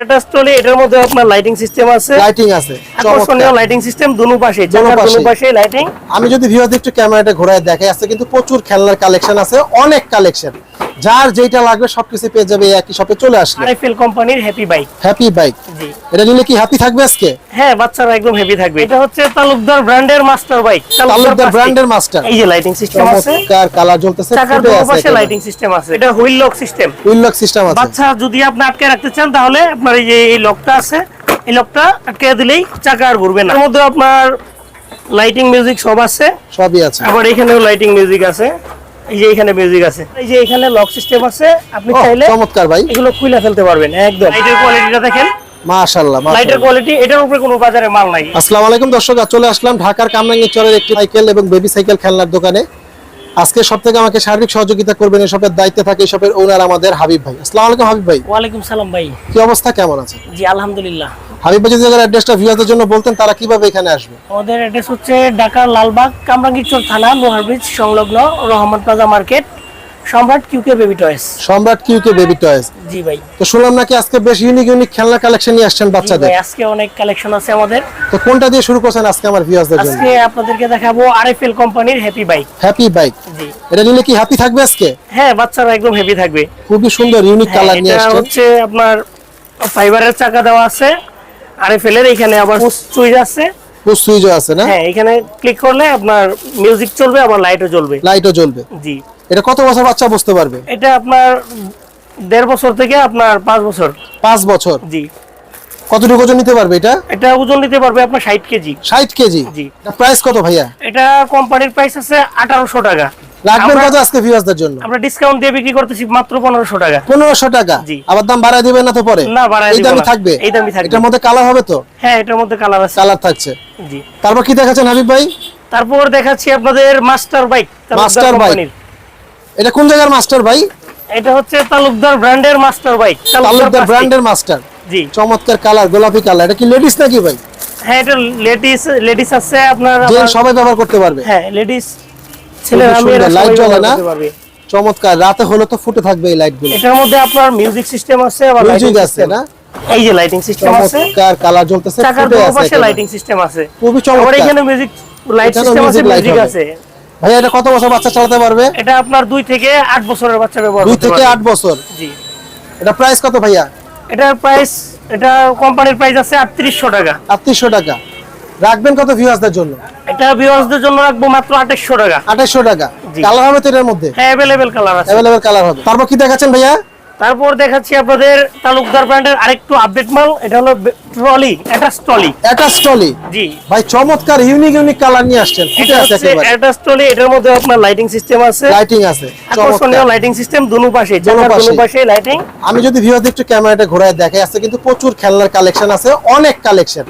এটা স্টলে এটার মধ্যে আপনার লাইটিং সিস্টেম আছে, আকর্ষণীয় লাইটিং সিস্টেম দুনো পাশে, দুনো পাশে লাইটিং। আমি যদি ভিউয়ারদের একটু ক্যামেরাটা ঘোরায় দেখাই, আছে কিন্তু প্রচুর খেলনার কালেকশন আছে, অনেক কালেকশন। যার যেটা লাগবে সবকিছু পেয়ে যাবে একই শপে চলে আসলে। আরএফএল কোম্পানির হ্যাপি বাইক। হ্যাপি বাইক, জি। এটা নিলে কি হ্যাপি থাকবে আজকে? হ্যাঁ, বাচ্চারা একদম হ্যাপি থাকবে। এটা হচ্ছে তালুকদার ব্র্যান্ডের মাস্টার বাইক। তালুকদার ব্র্যান্ডের মাস্টার। এই যে লাইটিং সিস্টেম আছে, চমৎকার কালার জ্বলতেছে, চাকার দুই পাশে লাইটিং সিস্টেম আছে। এটা wheel lock system, wheel lock system আছে। বাচ্চা যদি আপনি আটকে রাখতে চান তাহলে আপনার এই যে এই লকটা আছে, এই লকটা আটকে দিলেই চাকা আর ঘুরবে না। এর মধ্যে আপনার লাইটিং মিউজিক সব আছে, সবই আছে। আবার এখানেও লাইটিং মিউজিক আছে, এই যে এখানে মিউজিক আছে, এই যে এখানে লক সিস্টেম আছে। আপনি চাইলে চমৎকার ভাই, এগুলো খুলে ফেলতে পারবেন একদম। লাইটের কোয়ালিটিটা দেখেন, মাশাআল্লাহ। লাইটের কোয়ালিটি, এটার উপরে কোনো বাজারে মাল নাই। আসসালামু আলাইকুম দর্শক, চলে আসলাম ঢাকার কামরাঙ্গীরচরের একটি সাইকেল এবং বেবি সাইকেল খেলনার দোকানে। আজকে সব থেকে আমাকে শারীরিক সহযোগিতা করবেন এই শপের দায়িত্বে থাকে এই শপের ওনার আমাদের হাবিব ভাই। আসসালামু আলাইকুম হাবিব ভাই। ওয়ালাইকুম সালাম ভাই, কি অবস্থা, কেমন আছেন? জি আলহামদুলিল্লাহ। হাবিব ভাই, যদি অ্যাড্রেসটা ভিউয়ারদের জন্য বলতেন তারা কিভাবে এখানে আসবে? আমাদের অ্যাড্রেস হচ্ছে ঢাকার লালবাগ কামরাঙ্গীরচর থানা, লোহার ব্রিজ সংলগ্ন রহমান প্লাজা মার্কেট, সম্রাট কিউকে বেবি টয়স। সম্রাট কিউকে বেবি টয়স, জি ভাই। তো শুনলাম নাকি আজকে বেশ ইউনিক খেলনা কালেকশন নিয়ে আসছেন বাচ্চাদের। আজকে অনেক কালেকশন আছে আমাদের। তো কোনটা দিয়ে শুরু করছেন আজকে আমার ভিউয়ারদের জন্য? আজকে আপনাদেরকে দেখাবো আরএফএল কোম্পানির হ্যাপি বাইক। হ্যাপি বাইক, জি। এটা নিলে কি হ্যাপি থাকবে আজকে? হ্যাঁ, বাচ্চারা একদম হ্যাপি থাকবে। খুবই সুন্দর ইউনিক কালার নিয়ে এটা আসছেন। হচ্ছে আপনার ফাইবারের চাকা দেওয়া আছে আরএফএল এর, এখানে আবার সুইচ আছে, পুশ সুইচও আছে না? হ্যাঁ, এখানে ক্লিক করলে আপনার মিউজিক চলবে, আবার লাইটও জ্বলবে। লাইটও জ্বলবে, জি। এটা কত বছর বাচ্চা বসতে পারবে? এটা আপনার 1.5 বছর থেকে আপনার 5 বছর। 5 বছর, জি। কতটুকু ওজন নিতে পারবে এটা? এটা ওজন নিতে পারবে আপনার 60 কেজি। 60 কেজি, জি। এটা প্রাইস কত ভাইয়া? এটা কোম্পানির প্রাইস আছে 1800 টাকা। রাখবেন কত আজকে ভিউয়ারদের জন্য? আমরা ডিসকাউন্ট দিয়ে বিক্রি করতেছি মাত্র 1500 টাকা। 1500 টাকা, জি। আবার দাম বাড়ায় দিবেন না তো পরে? না, বাড়ায় এই দিব দামই না। থাকবে? এই দামই থাকবে। এটার মধ্যে কালার হবে তো? হ্যাঁ, এটার মধ্যে কালার আছে। কালার থাকছে, জি। তারপর কি দেখাচ্ছেন হাবিব ভাই? তারপর দেখাচ্ছি আপনাদের মাস্টার বাইক। মাস্টার বাইক, এটা কোন জায়গার মাস্টার ভাই? এটা হচ্ছে তালুকদার ব্র্যান্ডের মাস্টার বাইক। তালুকদার ব্র্যান্ডের মাস্টার, জি। চমৎকার কালার, গোলাপি কালার। এটা কি লেডিস নাকি ভাই? হ্যাঁ, এটা লেডিস আছে আপনার, জেন্টস সবাই ব্যবহার করতে পারবে। হ্যাঁ, লেডিস ছেলেরা মেয়েরা লাইট সবাই জ্বলে ব্যবহার না? করতে পারবে। চমৎকার, রাতে হলে তো ফুটে থাকবে এই লাইট গুলো। এটার মধ্যে আপনার মিউজিক সিস্টেম আছে, আবার মিউজিক লাইটিং আছে না? এই যে লাইটিং সিস্টেম আছে, চমৎকার কালার জ্বলতেছে, চাকার ফুটে দুই আছে পাশে একেবারে। লাইটিং সিস্টেম আছে, খুবই আবার চমৎকার। এখানে মিউজিক লাইট এখানেও সিস্টেম আছে, music light মিউজিক হবে। আছে। ভাই, এটা কত বছর বাচ্চা চালাতে পারবে? এটা আপনার 2 থেকে 8 বছরের বাচ্চা ব্যবহার 2 করতে থেকে পারবে। 8 বছর, জি। এটা প্রাইস কত ভাইয়া? এটার প্রাইস, এটা কোম্পানির প্রাইস আছে 3800 টাকা। 3800 টাকা, রাখবেন কত ভিউয়ারদের জন্য? এটা ভিউয়ারদের জন্য রাখবো মাত্র 2800 টাকা। 2800 টাকা, জি। কালার হবে তো এর মধ্যে? হ্যাঁ, अवेलेबल কালার আছে। अवेलेबल কালার হবে। তারপর কি দেখাচ্ছেন ভাইয়া? তারপর দেখাচ্ছি আপনাদের তালুকদার ব্র্যান্ডের আরেকটু আপডেট মাল। এটা হলো trolley, attach trolley. Attach trolley, জি। ভাই চমৎকার ইউনিক কালার নিয়ে আসছেন, ফুটে আছে একেবারে। অ্যাটাচ ট্রলি, এটার মধ্যে আপনার লাইটিং সিস্টেম আছে, লাইটিং আছে, আকর্ষণীয় চমৎকার। লাইটিং সিস্টেম দুনো পাশে, চাকার দুনো পাশে লাইটিং। আমি যদি ভিউয়ারদের একটু ক্যামেরাটা ঘোরায় দেখাই, আছে কিন্তু প্রচুর খেলনার কালেকশন আছে, অনেক কালেকশন।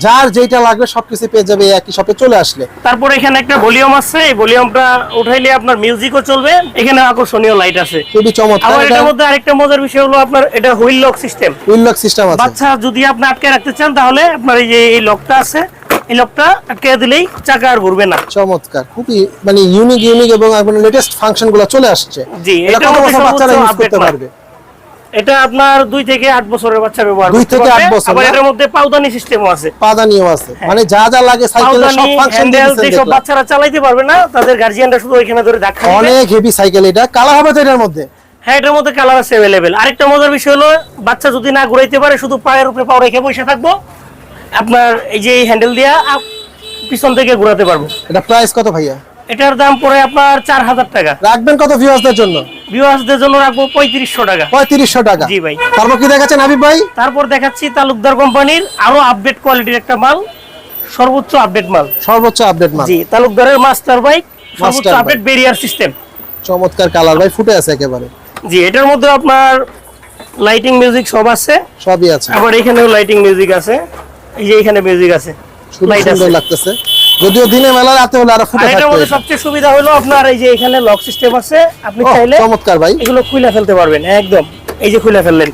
যার যেটা লাগবে সবকিছু পেয়ে যাবে একই শপে চলে আসলে। তারপর এখানে একটা ভলিউম আছে, এই ভলিউমটা উঠাইলে আপনার মিউজিকও চলবে। এখানে আকর্ষণীয় লাইট আছে, খুবই চমৎকার। আবার এটার মধ্যে আরেকটা মজার বিষয় হলো আপনার এটা wheel lock system. Wheel lock system আছে, বাচ্চা যদি আপনি আটকে রাখতে চান তাহলে আপনার এই যে এই লকটা আছে, এই লকটা আটকে দিলেই চাকা আর ঘুরবে না। চমৎকার, খুবই মানে ইউনিক এবং আপনার লেটেস্ট ফাংশনগুলো চলে আসছে। জি। এটা এটা কত বছর বাচ্চারা ইউজ করতে পারবে? এটা আপনার 2 থেকে 8 বছরের বাচ্চা ব্যবহার 2 করতে থেকে পারবে। 8 বছর, আবার এটার মধ্যে পাউদানি সিস্টেমও আছে, পাদানিও আছে, মানে যা যা লাগে সাইকেলের সব পাউদানি ফাংশন হ্যান্ডেল। দিয়েছেন যেসব দেখলাম। বাচ্চারা চালাইতে পারবে না তাদের গার্জিয়ানরা শুধু ওইখানে ধরে ধাক্কা দিবে। অনেক হেভি সাইকেল, এটা কালার হবে তো এটার মধ্যে? হ্যাঁ, এটার মধ্যে কালার আছে अवेलेबल। আরেকটা মজার বিষয় হলো বাচ্চা যদি না ঘুরাইতে পারে, শুধু পায়ের উপরে পাও রেখে বসে থাকবো, আপনার এই যে হ্যান্ডেল দিয়া পিছন থেকে ঘোরাতে পারবো। এটা প্রাইস কত ভাইয়া? এটার দাম পড়ে আপনার 4000 টাকা। রাখবেন কত ভিউয়ারদের জন্য? ভিউয়ারদের জন্য রাখবো 3500 টাকা। 3500 টাকা, জি ভাই। তারপর কি দেখাচ্ছেন হাবিব ভাই? তারপর দেখাচ্ছি তালুকদার কোম্পানির আরো আপডেট কোয়ালিটির একটা মাল, সর্বোচ্চ আপডেট মাল, সর্বোচ্চ আপডেট মাল। জি। তালুকদারের মাস্টার বাইক, সর্বোচ্চ মাস্টার আপডেট ব্যারিয়ার সিস্টেম। চমৎকার কালার ভাই, ফুটে আছে একেবারে। জি। এটার মধ্যে আপনার লাইটিং মিউজিক সব আছে, সবই আছে, আবার এখানেও লাইটিং মিউজিক আছে, এই যে এখানে মিউজিক আছে, লাইট আছে। সুন্দর লাগতেছে, যদিও দিনে মেলা রাতে হলে আরো ফুটে আর এটার থাকবে। মধ্যে সবচেয়ে সুবিধা হলো আপনার এই যে এখানে লক সিস্টেম আছে, আপনি চাইলে চমৎকার ভাই, এগুলো খুলে ফেলতে পারবেন একদম। এই যে খুলে ফেললেন,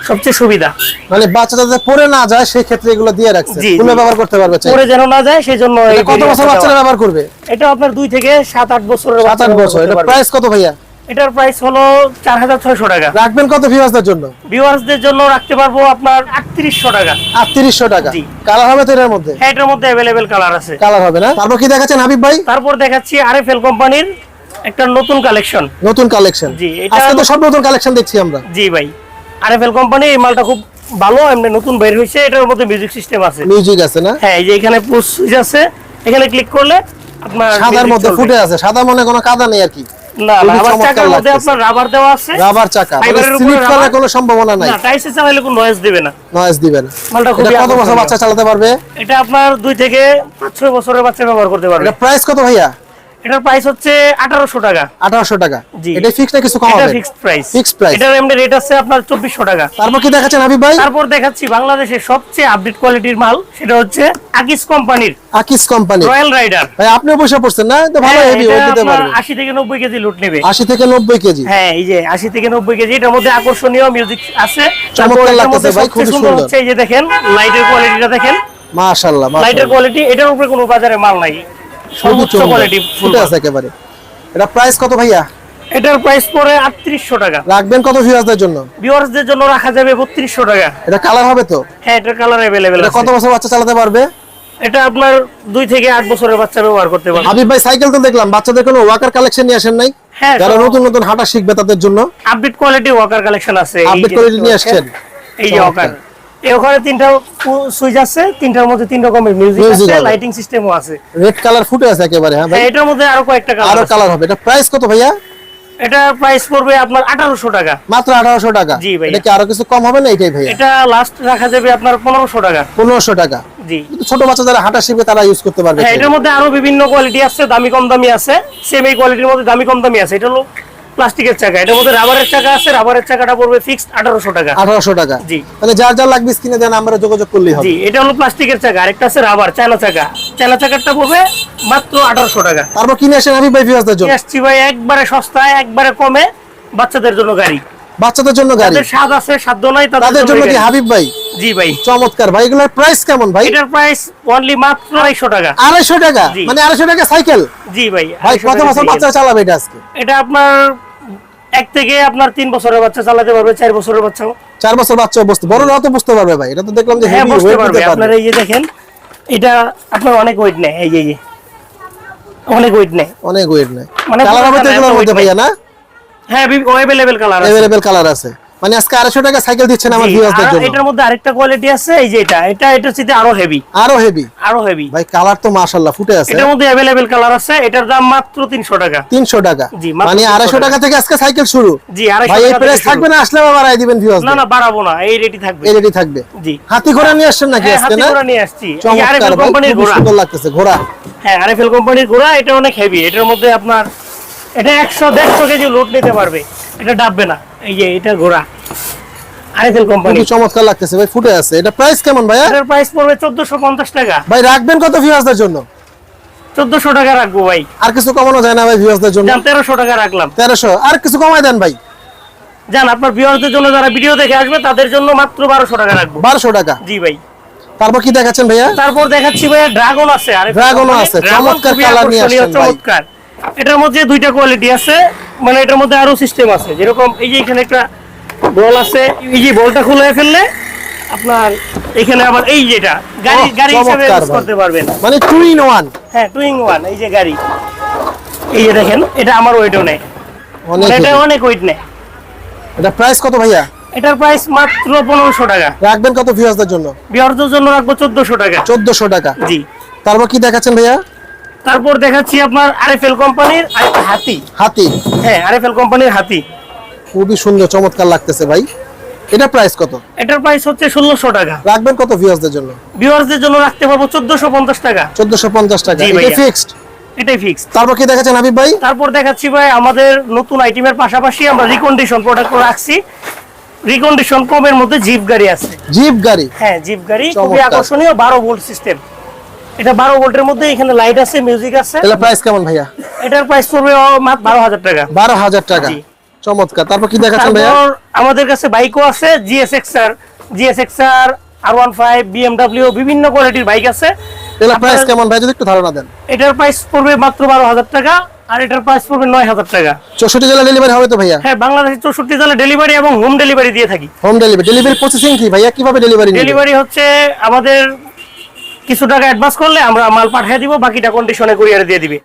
সবচেয়ে সুবিধা। মানে বাচ্চা যাতে পড়ে না যায় সেই ক্ষেত্রে এগুলো দিয়ে রাখছে, জি, খুলে জি। ব্যবহার করতে পারবে চাইলে। পরে যেন না যায় সেই জন্য। এটা কত বছর বাচ্চারা ব্যবহার করবে? এটা আপনার 2 থেকে 7-8 বছরের 7-8 বছর। এটা প্রাইস কত ভাইয়া? এটার প্রাইস হলো 4600 টাকা। রাখবেন কত ভিউয়ার্সদের জন্য? ভিউয়ার্সদের জন্য রাখতে পারবো আপনার 3800 টাকা। 3800 টাকা। জি। কালার হবে তো এর মধ্যে? হ্যাঁ, এটার মধ্যে अवेलेबल কালার আছে। কালার হবে না? তারপর কি দেখাচ্ছেন হাবিব ভাই? তারপর দেখাচ্ছি আরএফএল কোম্পানির একটা নতুন কালেকশন। নতুন কালেকশন। জি, এটা আজকে তো সব নতুন কালেকশন দেখছি আমরা। জি ভাই, আরএফএল কোম্পানি এই মালটা খুব ভালো, এমনি নতুন বের হইছে। এটার মধ্যে মিউজিক সিস্টেম আছে। মিউজিক আছে না? হ্যাঁ, এই যে এখানে পুশ সুইচ আছে, এখানে ক্লিক করলে আপনার সাদার music মধ্যে চলবে। ফুটে আছে, সাদা মনে কোনো কাদা নেই আর কি। না, খুবই রাবার চমৎকার চাকার মধ্যে লাগতেছে। আপনার রাবার দেওয়া আছে। রাবার চাকা, মানে ফাইবারের উপরে স্লিপ করার রাবার। কোনো সম্ভাবনা নাই। না, টাইসে চালালে কোনো নয়েজ দিবে না। নয়েজ দিবে না। মালটা খুবই এটা কত বছর আকর্ষণীয়। বাচ্চা চালাতে পারবে? এটা আপনার 2 থেকে 5-6 বছরের বাচ্চা ব্যবহার করতে পারবে। এটা প্রাইস কত ভাইয়া? এটার প্রাইস হচ্ছে 1800 টাকা। 1800 টাকা। জি। এটা ফিক্সড না কিছু কম এটা হবে? Fixed price. Fixed price. এটার এমনি রেট আছে আপনার 2400 টাকা। তারপর কি দেখাচ্ছেন হাবিব ভাই? তারপর দেখাচ্ছি বাংলাদেশের সবচেয়ে আপডেট কোয়ালিটির মাল, সেটা হচ্ছে আকিস কোম্পানির আকিস কোম্পানি। Royal rider. ভাই আপনিও বসে পড়ছেন না? এটা ভালো হেভি ওয়েট দিতে পারবে। 80 থেকে 90 কেজি লোড নেবে। 80 থেকে 90 কেজি। হ্যাঁ, এই যে 80 থেকে 90 কেজি। এটার মধ্যে আকর্ষণীয় মিউজিক আছে। চমৎকার এটার লাগতেছে মধ্যে ভাই, সবচেয়ে খুবই সুন্দর সুন্দর। হচ্ছে এই যে দেখেন লাইটের কোয়ালিটিটা দেখেন। মাশাআল্লাহ লাইটের মাশাআল্লাহ। কোয়ালিটি এটার উপরে কোনো বাজারে মাল নাই, সর্বোচ্চ কোয়ালিটি ফুটে আছে একেবারে। এটা প্রাইস কত ভাইয়া? এটার প্রাইস পড়ে 3800 টাকা। রাখবেন কত ভিউয়ারদের জন্য? ভিউয়ার্সদের জন্য রাখা যাবে 3200 টাকা। এটা কালার হবে তো? হ্যাঁ, এটার কালার अवेलेबल এটা আছে। কত বছর বাচ্চা চালাতে পারবে? এটা আপনার 2 থেকে 8 বছরের বাচ্চা ব্যবহার করতে পারবে। হাবিব ভাই সাইকেল তো দেখলাম, বাচ্চাদের কোনো ওয়াকার কালেকশন নিয়ে আসেন নাই? হ্যাঁ, যারা নতুন নতুন হাঁটা শিখবে তাদের জন্য আপডেট কোয়ালিটি ওয়াকার কালেকশন আছে। এই আপডেট যে কোয়ালিটি নিয়ে দেখতে আসছেন। পাচ্ছেন, এই যে ওয়াকার। এই ওখানে 3টা সুইচ আছে, 3টার মধ্যে 3 রকমের মিউজিক Music আছে, হবে। লাইটিং সিস্টেমও আছে। রেড কালার ফুটে আছে একেবারে। হ্যাঁ ভাই, হ্যাঁ, এটার মধ্যে আরো কয়েকটা কালার আরো আছে। কালার হবে। এটা প্রাইস কত ভাইয়া? এটা প্রাইস পড়বে আপনার 1800 টাকা। মাত্র 1800 টাকা। জি ভাইয়া। এটা কি আরো কিছু কম হবে না এটাই ভাইয়া? এটা লাস্ট রাখা যাবে আপনার 1500 টাকা। 1500 টাকা। জি। কিন্তু ছোট বাচ্চা যারা হাঁটা শিখবে তারা ইউজ করতে পারবে। হ্যাঁ, এটার মধ্যে আরো বিভিন্ন কোয়ালিটি আছে, দামি কম দামি আছে। সেম এই কোয়ালিটির মধ্যে দামি কম দামি আছে। এটা হলো প্লাস্টিকের চাকা, এটার মধ্যে রাবারের চাকা আছে। রাবারের চাকাটা পড়বে ফিক্সড 1800 টাকা। 1800 টাকা। জি। মানে যার যার লাগবে স্ক্রিনে দেন, আমরা যোগাযোগ করলেই হবে। জি, এটা হলো প্লাস্টিকের চাকা, আরেকটা আছে রাবার চায়না চাকা। চায়না চাকাটা পড়বে মাত্র 1800 টাকা। তারপর কিনে আসেন হাবিব ভাই ভিউয়ারদের জন্য? এসছি ভাই একবারে সস্তায়, একবারে কমে, বাচ্চাদের জন্য গাড়ি। বাচ্চাদের জন্য গাড়ি। যাদের স্বাদ আছে, সাধ্য নাই, তাদের জন্য কি গাড়ি। হাবিব ভাই? জি ভাই। চমৎকার ভাই। এগুলোর প্রাইস কেমন ভাই? এটার প্রাইস অনলি মাত্র 250 টাকা। 250 টাকা। জি। মানে 250 টাকা সাইকেল? জি ভাই। ভাই 250 কত টাকা বছর সাইকেল। বাচ্চা চালাবে এটা আজকে? এটা আপনার 1 থেকে আপনার 3 বছরের বাচ্চা চালাতে পারবে, 4 বছরের বাচ্চা। 4 বছর বাচ্চা বুঝতে, বড়রাও তো বুঝতে পারবে ভাই। এটা তো দেখলাম যে হ্যাঁ, হেভি বুঝতে ওয়েট পারবে। দিতে আপনার পারবে। এই যে দেখেন, এটা আপনার অনেক ওয়েট নেয়। এই যে অনেক ওয়েট নেয়। অনেক ওয়েট নেয়। মানে কালার হবে তো পুরো এগুলোর weight মধ্যে নেই। ভাইয়া না? হ্যাঁ, अवेलेबल কালার আছে। अवेलेबल কালার আছে। মানে আজকে 250 টাকা সাইকেল দিচ্ছেন আমার জি, ভিউয়ারদের আর জন্য। এটার মধ্যে আরেকটা কোয়ালিটি আছে, এই যে এটার চেয়ে আরো হেভি। আরো হেভি। আরো হেভি। ভাই কালার তো মাশাআল্লাহ ফুটে আছে। এটার মধ্যে अवेलेबल কালার আছে। এটার দাম মাত্র 300 টাকা। 300 টাকা। জি, মাত্র মানে 300 250 টাকা থেকে আজকে সাইকেল শুরু। জি, 250 ভাই এই টাকা প্রাইস থেকে থাকবে শুরু। না, আসলে আবার বাড়াই দিবেন ভিউয়ারদের? না না, বাড়াবো না, এই রেটই থাকবে। এই রেডি থাকবে। জি। হাতি ঘোড়া নিয়ে আসছেন নাকি হ্যাঁ, আজকে হাতি না? ঘোড়া নিয়ে আসছি। এই চমৎকার আরএফএল ভাই, কোম্পানির খুব ঘোড়া। সুন্দর লাগতেছে ঘোড়া। হ্যাঁ, আরএফএল কোম্পানির ঘোড়া। এটা অনেক হেভি। এটার মধ্যে আপনার এটা 100-150 কেজি লোড নিতে পারবে। এটা ডাববে না। এই যে এটা ঘোড়া, আরএফএল কোম্পানি। খুবই চমৎকার লাগতেছে ভাই, ফুটে আছে। এটা প্রাইস কেমন ভাইয়া? এটার প্রাইস পড়বে 1450 টাকা। ভাই রাখবেন কত ভিউয়ারদের জন্য? 1400 টাকা রাখবো ভাই। আর কিছু কমানো যায় না ভাই ভিউয়ারদের জন্য? জান 1300 টাকা রাখলাম। 1300। আর কিছু কমায় দেন ভাই। জান আপনার ভিউয়ারদের জন্য, যারা ভিডিও দেখে আসবে তাদের জন্য মাত্র 1200 টাকা রাখবো। 1200 টাকা। জি ভাই। তারপর কি দেখাচ্ছেন ভাইয়া? তারপর দেখাচ্ছি ভাই ড্রাগন আছে। আরে ড্রাগনও আছে, চমৎকার কালার নিয়ে আসছেন ভাই। চমৎকার। এটার মধ্যে 2টা কোয়ালিটি আছে, মানে এটার মধ্যে আরো সিস্টেম আছে। যেরকম এই যে এখানে একটা বল আছে, এই যে বলটা খুলে ফেললে আপনার এখানে আবার এই যেটা গাড়ি গাড়ি হিসেবে চমৎকার ইউজ ভাই। করতে পারবেন। মানে 2 in 1। হ্যাঁ, 2 in 1। এই যে গাড়ি, এই যে দেখেন, এটা আমার ওয়েটও নেয়, অনেক মানে এটা heavy। অনেক ওয়েট নেয়। এটা প্রাইস কত ভাইয়া? এটার প্রাইস মাত্র 1500 টাকা। রাখবেন কত ভিউয়ারদের জন্য? বিহারদের জন্য রাখবো 1400 টাকা। 1400 টাকা। জি। তারপর কি দেখাচ্ছেন ভাইয়া? তারপর দেখাচ্ছি আপনার আরএফএল কোম্পানির আরেকটা হাতি। হাতি। হ্যাঁ, আরএফএল কোম্পানির হাতি। খুবই সুন্দর চমৎকার লাগতেছে ভাই। এটা প্রাইস কত? এটার প্রাইস হচ্ছে 1600 টাকা। রাখবেন কত ভিউয়ারদের জন্য? ভিউয়ারদের জন্য রাখতে পারবো 1450 টাকা। 1450 টাকা। জি এটা ভাইয়া। ফিক্সড। এটাই ফিক্স। তারপর কি দেখাচ্ছেন হাবিব ভাই? তারপর দেখাচ্ছি ভাই আমাদের নতুন আইটেমের পাশাপাশি আমরা রিকন্ডিশন প্রোডাক্ট রাখছি। রিকন্ডিশন কমের মধ্যে জিপ গাড়ি আছে। জিপ গাড়ি। হ্যাঁ, জিপ গাড়ি খুবই চমৎকার। আকর্ষণীয়। 12 ভোল্ট সিস্টেম। এটা 12 ভোল্টের মধ্যে এখানে লাইট আছে, মিউজিক আছে। এটা প্রাইস কেমন ভাইয়া? এটার প্রাইস পড়বে মাত্র 12000 টাকা। 12000 টাকা। জি। চমৎকার। তারপর কি দেখাচ্ছেন ভাইয়া? তারপর আমাদের কাছে বাইকও আছে, জিএসএক্সআর, R15, BMW, বিভিন্ন কোয়ালিটির বাইক আছে। এটা প্রাইস আপনার- কেমন ভাই যদি একটু ধারণা দেন? এটার প্রাইস পড়বে মাত্র 12000 টাকা। আর এটার প্রাইস পড়বে 9,000 টাকা। 64 জেলা ডেলিভারি হবে তো ভাইয়া? হ্যাঁ, বাংলাদেশে 64 জেলা ডেলিভারি এবং হোম ডেলিভারি দিয়ে থাকি। হোম ডেলিভারি প্রসেসিং কি ভাইয়া, কিভাবে ডেলিভারি? ডেলিভারি হচ্ছে আমাদের কিছু টাকা অ্যাডভান্স করলে আমরা মাল পাঠিয়ে দিব, বাকিটা কন্ডিশনে কুরিয়ারে দিয়ে দিবে।